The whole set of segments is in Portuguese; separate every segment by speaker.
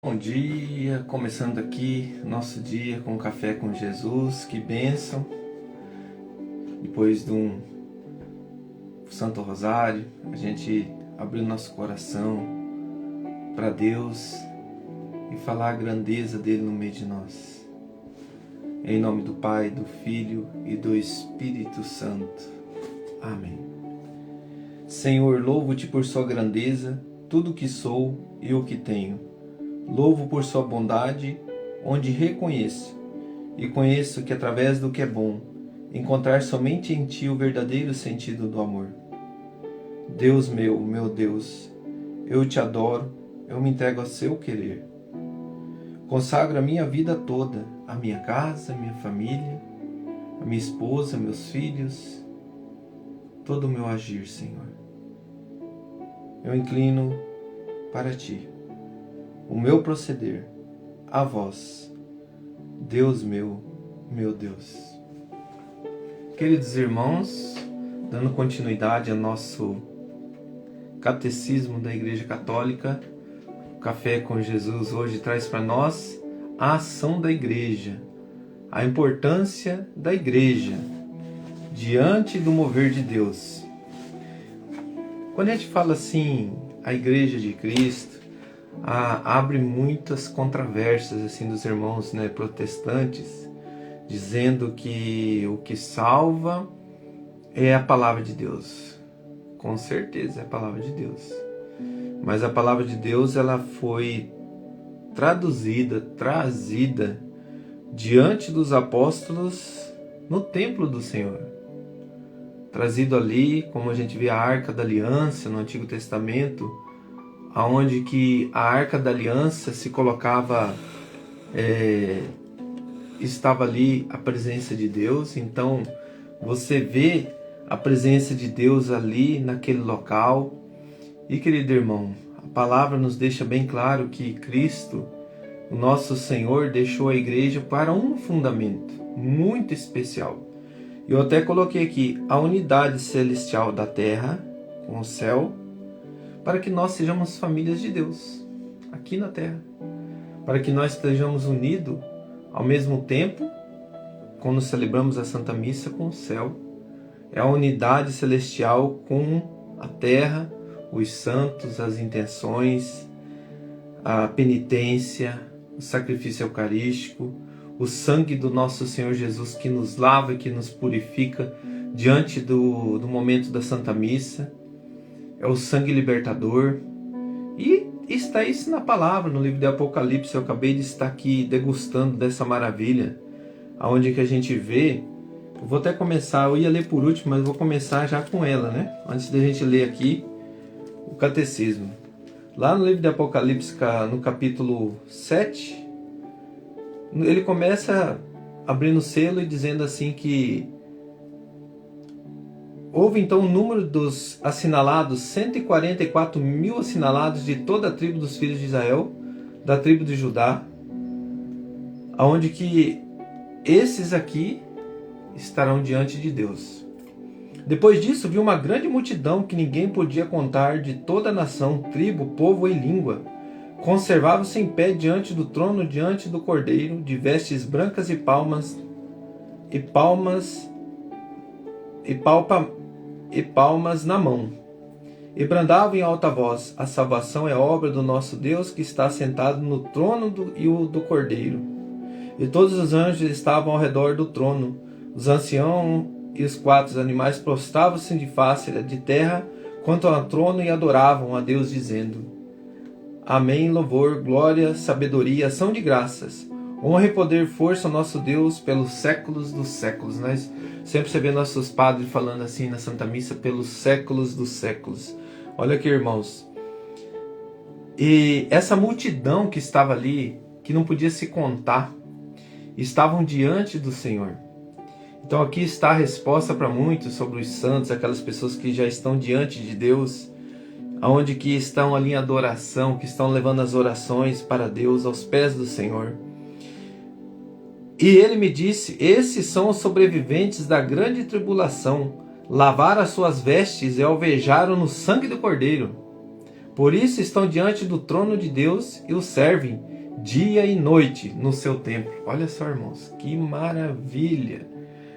Speaker 1: Bom dia, começando aqui nosso dia com café com Jesus, que bênção! Depois de um Santo Rosário, a gente abrir nosso coração para Deus e falar a grandeza dele no meio de nós. Em nome do Pai, do Filho e do Espírito Santo. Amém. Senhor, louvo-te por sua grandeza, tudo o que sou e o que tenho. Louvo por sua bondade, onde reconheço e conheço que através do que é bom, encontrar somente em ti o verdadeiro sentido do amor. Deus meu Deus, eu te adoro, eu me entrego a seu querer. Consagro a minha vida toda, a minha casa, a minha família, a minha esposa, meus filhos, todo o meu agir, Senhor. Eu inclino para ti o meu proceder, a vós, Deus meu Deus. Queridos irmãos, dando continuidade ao nosso catecismo da Igreja Católica, o Café com Jesus hoje traz para nós a ação da Igreja, a importância da Igreja diante do mover de Deus. Quando a gente fala assim, a Igreja de Cristo, abre muitas controvérsias assim dos irmãos, protestantes, dizendo que o que salva é a palavra de Deus. Com certeza é a palavra de Deus. Mas a palavra de Deus ela foi trazida diante dos apóstolos no templo do Senhor. Trazido ali, como a gente vê a Arca da Aliança no Antigo Testamento, aonde que a Arca da Aliança se colocava, estava ali a presença de Deus. Então você vê a presença de Deus ali naquele local. E querido irmão, a palavra nos deixa bem claro que Cristo, o nosso Senhor, deixou a igreja para um fundamento muito especial. Eu até coloquei aqui a unidade celestial da terra com o céu, para que nós sejamos famílias de Deus, aqui na terra. Para que nós estejamos unidos ao mesmo tempo, quando celebramos a Santa Missa com o céu. É a unidade celestial com a terra, os santos, as intenções, a penitência, o sacrifício eucarístico, o sangue do nosso Senhor Jesus que nos lava e que nos purifica diante do momento da Santa Missa. É o sangue libertador. E está isso na palavra, no livro de Apocalipse. Eu acabei de estar aqui degustando dessa maravilha, onde que a gente vê. Eu vou até começar, eu ia ler por último, mas vou começar já com ela, antes da gente ler aqui o catecismo. Lá no livro de Apocalipse, no capítulo 7, ele começa abrindo o selo e dizendo assim que houve então o número dos assinalados, 144 mil assinalados de toda a tribo dos filhos de Israel, da tribo de Judá, aonde que esses aqui estarão diante de Deus. Depois disso, vi uma grande multidão que ninguém podia contar, de toda a nação, tribo, povo e língua. Conservavam-se em pé diante do trono, diante do Cordeiro, de vestes brancas e palmas na mão. E brandavam em alta voz: a salvação é obra do nosso Deus, que está sentado no trono do Cordeiro. E todos os anjos estavam ao redor do trono. Os anciãos e os 4 animais prostravam-se de face de terra quanto ao trono e adoravam a Deus, dizendo: Amém, louvor, glória, sabedoria, ação de graças, honra e poder, força ao nosso Deus pelos séculos dos séculos. Nós sempre você vê nossos padres falando assim na Santa Missa, pelos séculos dos séculos. Olha aqui, irmãos. E essa multidão que estava ali, que não podia se contar, estavam diante do Senhor. Então aqui está a resposta para muitos sobre os santos, aquelas pessoas que já estão diante de Deus, aonde que estão ali em adoração, que estão levando as orações para Deus aos pés do Senhor. E ele me disse: esses são os sobreviventes da grande tribulação, lavaram as suas vestes e alvejaram no sangue do Cordeiro. Por isso estão diante do trono de Deus e o servem dia e noite no seu templo. Olha só, irmãos, que maravilha!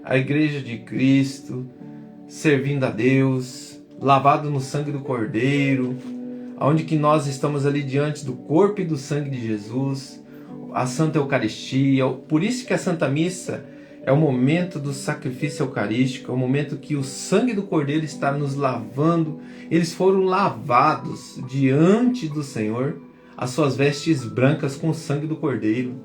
Speaker 1: A igreja de Cristo, servindo a Deus, lavado no sangue do Cordeiro, onde que nós estamos ali diante do corpo e do sangue de Jesus, a Santa Eucaristia. Por isso que a Santa Missa é o momento do sacrifício eucarístico, é o momento que o sangue do Cordeiro está nos lavando. Eles foram lavados diante do Senhor, as suas vestes brancas com o sangue do Cordeiro.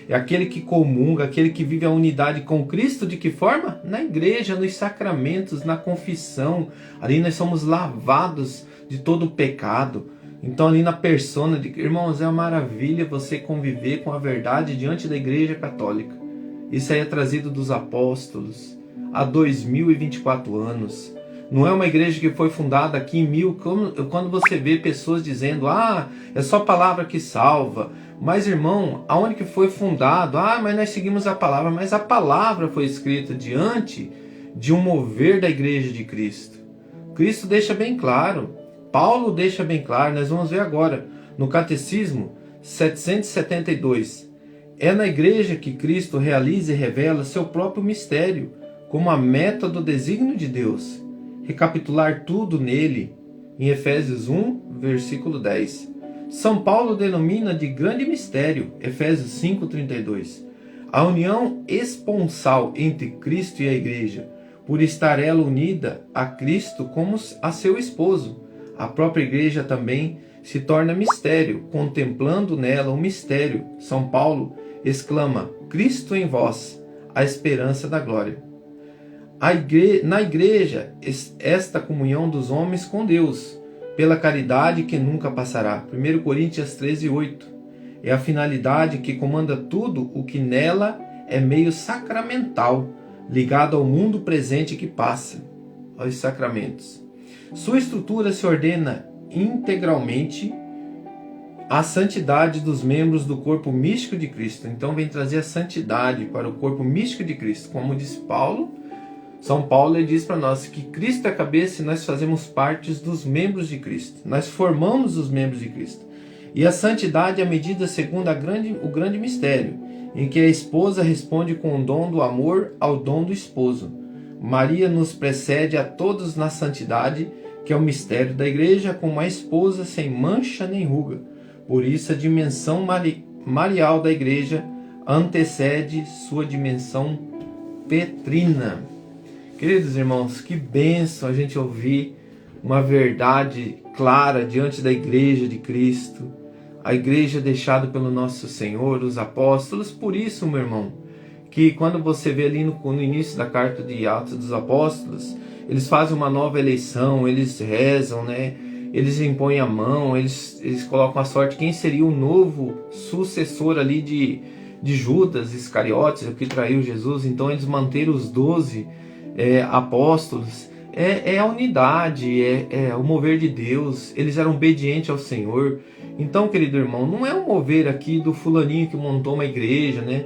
Speaker 1: É aquele que comunga, aquele que vive a unidade com Cristo, de que forma? Na igreja, nos sacramentos, na confissão. Ali nós somos lavados de todo o pecado. Então ali na persona de... Irmãos, é uma maravilha você conviver com a verdade diante da igreja católica. Isso aí é trazido dos apóstolos há 2024 anos. Não é uma igreja que foi fundada aqui em 1000. Quando você vê pessoas dizendo, é só a palavra que salva. Mas, irmão, aonde que foi fundado? Mas nós seguimos a palavra. Mas a palavra foi escrita diante de um mover da igreja de Cristo. Cristo deixa bem claro. Paulo deixa bem claro. Nós vamos ver agora no Catecismo 772. É na igreja que Cristo realiza e revela seu próprio mistério, como a meta do desígnio de Deus. Recapitular tudo nele, em Efésios 1, versículo 10. São Paulo denomina de grande mistério, Efésios 5,32, a união esponsal entre Cristo e a igreja, por estar ela unida a Cristo como a seu esposo. A própria igreja também se torna mistério, contemplando nela o mistério. São Paulo exclama, Cristo em vós, a esperança da glória. Na igreja, esta comunhão dos homens com Deus, pela caridade que nunca passará. 1 Coríntios 13:8. É a finalidade que comanda tudo o que nela é meio sacramental, ligado ao mundo presente que passa, aos sacramentos. Sua estrutura se ordena integralmente à santidade dos membros do corpo místico de Cristo. Então vem trazer a santidade para o corpo místico de Cristo. Como diz São Paulo, ele diz para nós que Cristo é a cabeça e nós fazemos parte dos membros de Cristo. Nós formamos os membros de Cristo. E a santidade é medida segundo o grande mistério, em que a esposa responde com o dom do amor ao dom do esposo. Maria nos precede a todos na santidade, que é o mistério da igreja, como a esposa sem mancha nem ruga. Por isso a dimensão marial da igreja antecede sua dimensão petrina. Queridos irmãos, que bênção a gente ouvir uma verdade clara diante da igreja de Cristo, a igreja deixada pelo nosso Senhor, os apóstolos. Por isso, meu irmão, que quando você vê ali no início da carta de Atos dos Apóstolos, eles fazem uma nova eleição, eles rezam, né? Eles impõem a mão, eles colocam a sorte, quem seria o novo sucessor ali de Judas Iscariotes, o que traiu Jesus. Então eles manteram os 12 apóstolos. É a unidade, é o mover de Deus. Eles eram obedientes ao Senhor. Então, querido irmão, não é um mover aqui do fulaninho que montou uma igreja, né?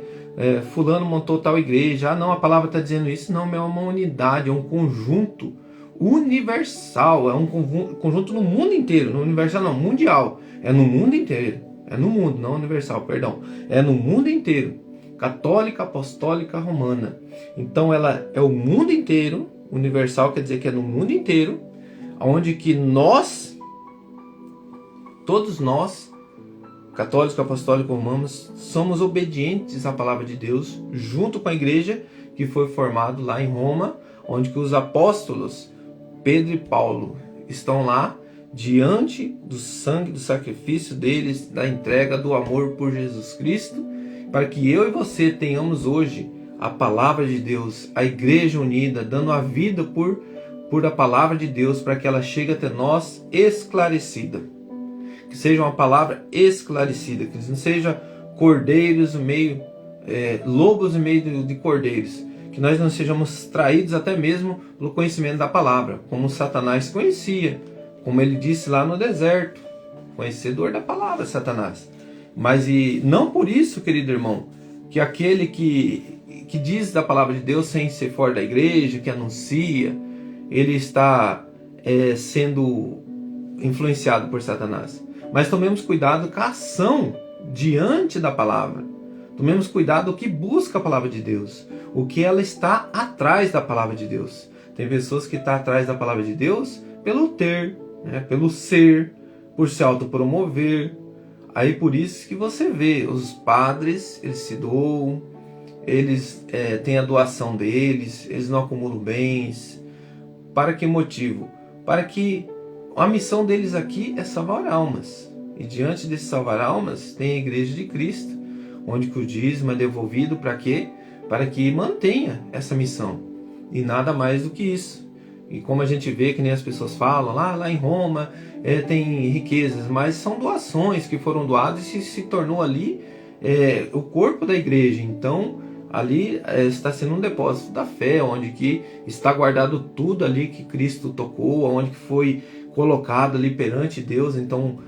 Speaker 1: Fulano montou tal igreja. Não, a palavra está dizendo isso. Não, é uma unidade, é um conjunto universal, é um conjunto no mundo inteiro. No universal não, mundial. É no mundo inteiro. É no mundo, não universal, perdão. É no mundo inteiro. Católica, apostólica, romana. Então ela é o mundo inteiro. Universal quer dizer que é no mundo inteiro, onde que nós, todos nós, católicos, apostólicos, romanos, somos obedientes à palavra de Deus, junto com a igreja que foi formada lá em Roma, onde que os apóstolos Pedro e Paulo estão lá diante do sangue, do sacrifício deles, da entrega do amor por Jesus Cristo, para que eu e você tenhamos hoje a palavra de Deus, a igreja unida, dando a vida por a palavra de Deus, para que ela chegue até nós esclarecida. Que seja uma palavra esclarecida, que não seja cordeiros no meio, lobos no meio de cordeiros, que nós não sejamos traídos até mesmo pelo conhecimento da palavra, como Satanás conhecia, como ele disse lá no deserto, conhecedor da palavra, Satanás. Mas e não por isso, querido irmão, que aquele que diz da palavra de Deus sem ser fora da igreja, que anuncia, ele está sendo influenciado por Satanás. Mas tomemos cuidado com a ação diante da palavra. Tomemos cuidado o que busca a palavra de Deus, o que ela está atrás da palavra de Deus. Tem pessoas que estão atrás da palavra de Deus pelo ter, né, pelo ser, por se autopromover. Aí por isso que você vê os padres, eles se doam, eles têm a doação deles, eles não acumulam bens. Para que motivo? Para que a missão deles aqui é salvar almas. E diante desse salvar almas, tem a Igreja de Cristo, onde que o dízimo é devolvido para quê? Para que mantenha essa missão. E nada mais do que isso. E como a gente vê, que nem as pessoas falam, lá em Roma tem riquezas, mas são doações que foram doadas e se tornou ali o corpo da igreja. Então, ali está sendo um depósito da fé, onde que está guardado tudo ali que Cristo tocou, onde que foi colocado ali perante Deus, então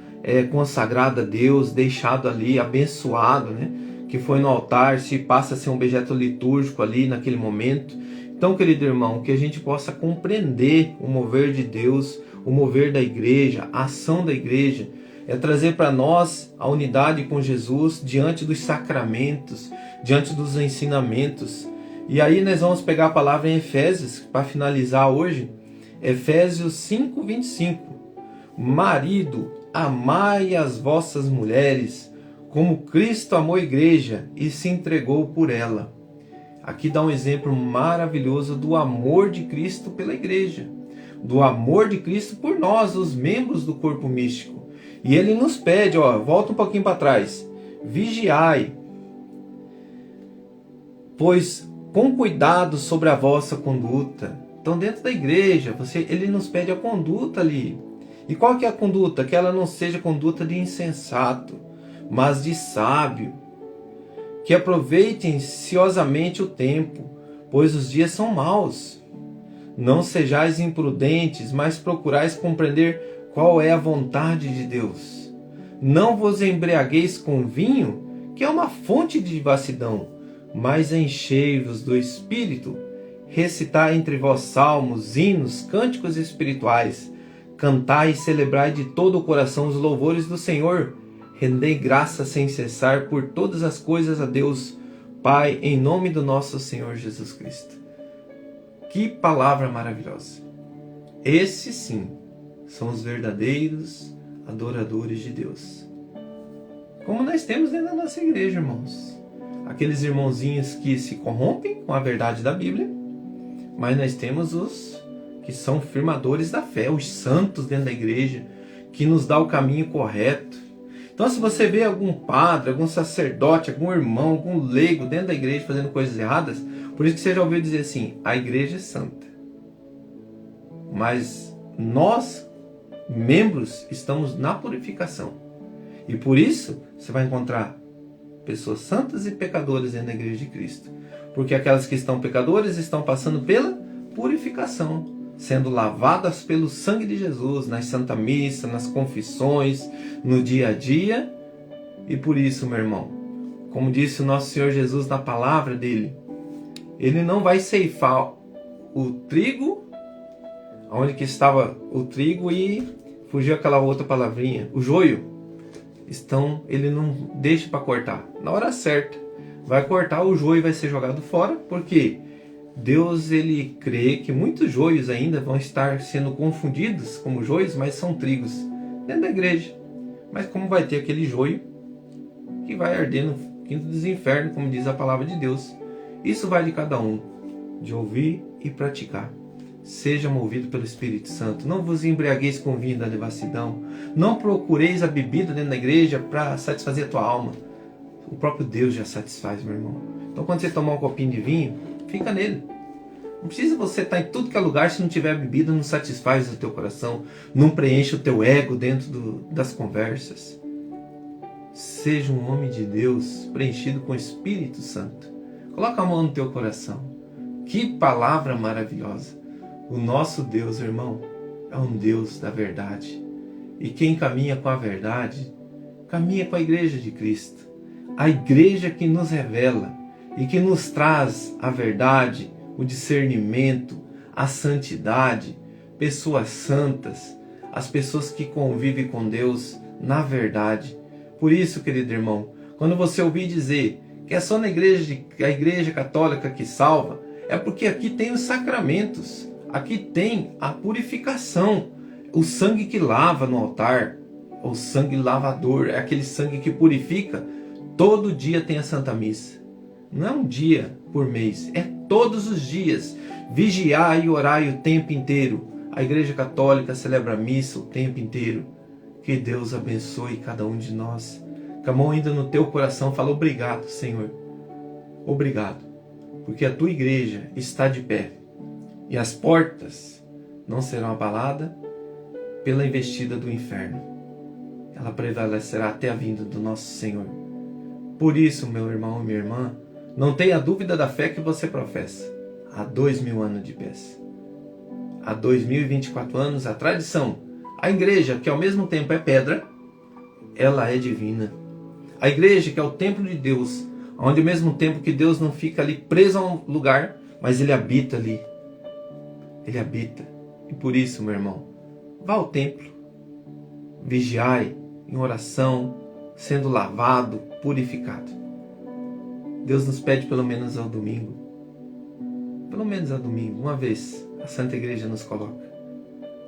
Speaker 1: consagrado a Deus, deixado ali, abençoado, né? Que foi no altar, se passa a ser um objeto litúrgico ali naquele momento. Então, querido irmão, que a gente possa compreender o mover de Deus, o mover da igreja, a ação da igreja, é trazer para nós a unidade com Jesus diante dos sacramentos, diante dos ensinamentos. E aí nós vamos pegar a palavra em Efésios, para finalizar hoje, Efésios 5:25. Marido, amai as vossas mulheres, como Cristo amou a igreja e se entregou por ela. Aqui dá um exemplo maravilhoso do amor de Cristo pela igreja, do amor de Cristo por nós, os membros do corpo místico. E ele nos pede, volta um pouquinho para trás, vigiai, pois com cuidado sobre a vossa conduta. Então dentro da igreja, ele nos pede a conduta ali. E qual que é a conduta? Que ela não seja conduta de insensato, mas de sábio. Que aproveitem ciosamente o tempo, pois os dias são maus. Não sejais imprudentes, mas procurais compreender qual é a vontade de Deus. Não vos embriagueis com vinho, que é uma fonte de devassidão, mas enchei-vos do Espírito. Recitai entre vós salmos, hinos, cânticos espirituais. Cantai e celebrai de todo o coração os louvores do Senhor. Rendei graça sem cessar por todas as coisas a Deus, Pai, em nome do nosso Senhor Jesus Cristo. Que palavra maravilhosa! Esses sim são os verdadeiros adoradores de Deus. Como nós temos dentro da nossa igreja, irmãos. Aqueles irmãozinhos que se corrompem com a verdade da Bíblia, mas nós temos os que são firmadores da fé, os santos dentro da igreja, que nos dá o caminho correto. Então, se você vê algum padre, algum sacerdote, algum irmão, algum leigo dentro da igreja fazendo coisas erradas, por isso que você já ouviu dizer assim, a igreja é santa. Mas nós, membros, estamos na purificação. E por isso, você vai encontrar pessoas santas e pecadoras dentro da igreja de Cristo. Porque aquelas que estão pecadoras estão passando pela purificação, sendo lavadas pelo sangue de Jesus, nas Santa Missa, nas confissões, no dia a dia. E por isso, meu irmão, como disse o nosso Senhor Jesus na palavra dele, ele não vai ceifar o trigo, onde que estava o trigo e fugiu aquela outra palavrinha, o joio. Ele não deixa para cortar. Na hora certa, vai cortar o joio e vai ser jogado fora, porque Deus, ele crê que muitos joios ainda vão estar sendo confundidos como joios, mas são trigos dentro da igreja. Mas como vai ter aquele joio que vai arder no quinto dos infernos, como diz a palavra de Deus. Isso vai de cada um, de ouvir e praticar. Seja movido pelo Espírito Santo. Não vos embriagueis com vinho da devassidão. Não procureis a bebida dentro da igreja para satisfazer a tua alma. O próprio Deus já satisfaz, meu irmão. Então quando você tomar um copinho de vinho, fica nele. Não precisa você estar em tudo que é lugar, se não tiver bebida, não satisfaz o teu coração, não preenche o teu ego dentro das conversas. Seja um homem de Deus, preenchido com o Espírito Santo. Coloca a mão no teu coração. Que palavra maravilhosa. O nosso Deus, irmão, é um Deus da verdade. E quem caminha com a verdade, caminha com a igreja de Cristo. A igreja que nos revela e que nos traz a verdade, o discernimento, a santidade, pessoas santas, as pessoas que convivem com Deus na verdade. Por isso, querido irmão, quando você ouvir dizer que é só na igreja, a igreja católica que salva, é porque aqui tem os sacramentos, aqui tem a purificação, o sangue que lava no altar, o sangue lavador, é aquele sangue que purifica. Todo dia tem a Santa Missa. Não é um dia por mês, é todos os dias. Vigiai e orai o tempo inteiro. A Igreja Católica celebra a missa o tempo inteiro. Que Deus abençoe cada um de nós. Com a mão ainda no teu coração, fala obrigado, Senhor. Obrigado, porque a tua igreja está de pé e as portas não serão abaladas pela investida do inferno. Ela prevalecerá até a vinda do nosso Senhor. Por isso, meu irmão e minha irmã, não tenha dúvida da fé que você professa. Há 2000 anos de pés. Há 2024 anos, a tradição, a igreja, que ao mesmo tempo é pedra, ela é divina. A igreja, que é o templo de Deus, onde ao mesmo tempo que Deus não fica ali preso a um lugar, mas Ele habita ali. Ele habita. E por isso, meu irmão, vá ao templo, vigiai em oração, sendo lavado, purificado. Deus nos pede pelo menos ao domingo. Pelo menos ao domingo, uma vez, a Santa Igreja nos coloca.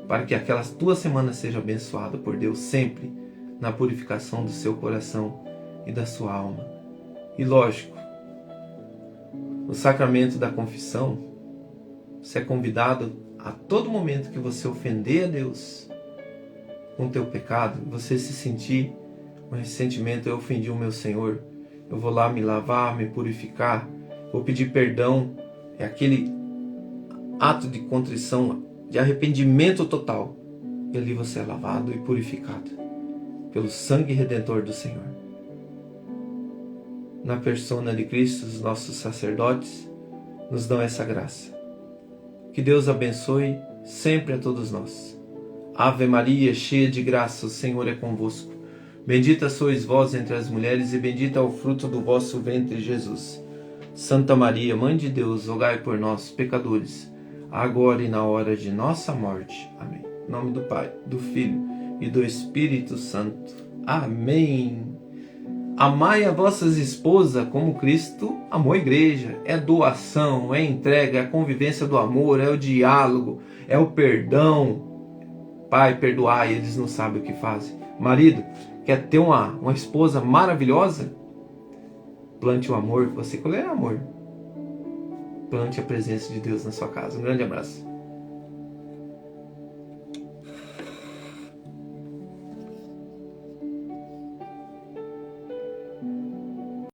Speaker 1: Para que aquela tua semana seja abençoada por Deus sempre na purificação do seu coração e da sua alma. E lógico, o sacramento da confissão, você é convidado a todo momento que você ofender a Deus com o teu pecado, você se sentir um ressentimento, eu ofendi o meu Senhor, eu vou lá me lavar, me purificar, vou pedir perdão, é aquele ato de contrição, de arrependimento total, e ali você é lavado e purificado pelo sangue redentor do Senhor. Na persona de Cristo, os nossos sacerdotes nos dão essa graça. Que Deus abençoe sempre a todos nós. Ave Maria, cheia de graça, o Senhor é convosco. Bendita sois vós entre as mulheres e bendito é o fruto do vosso ventre, Jesus. Santa Maria, Mãe de Deus, rogai por nós, pecadores, agora e na hora de nossa morte. Amém. Em nome do Pai, do Filho e do Espírito Santo. Amém. Amai a vossas esposas como Cristo amou a igreja. É doação, é entrega, é a convivência do amor, é o diálogo, é o perdão. Pai, perdoai, eles não sabem o que fazem. Marido, quer ter uma esposa maravilhosa? Plante o amor, você colherá amor. Plante a presença de Deus na sua casa. Um grande abraço.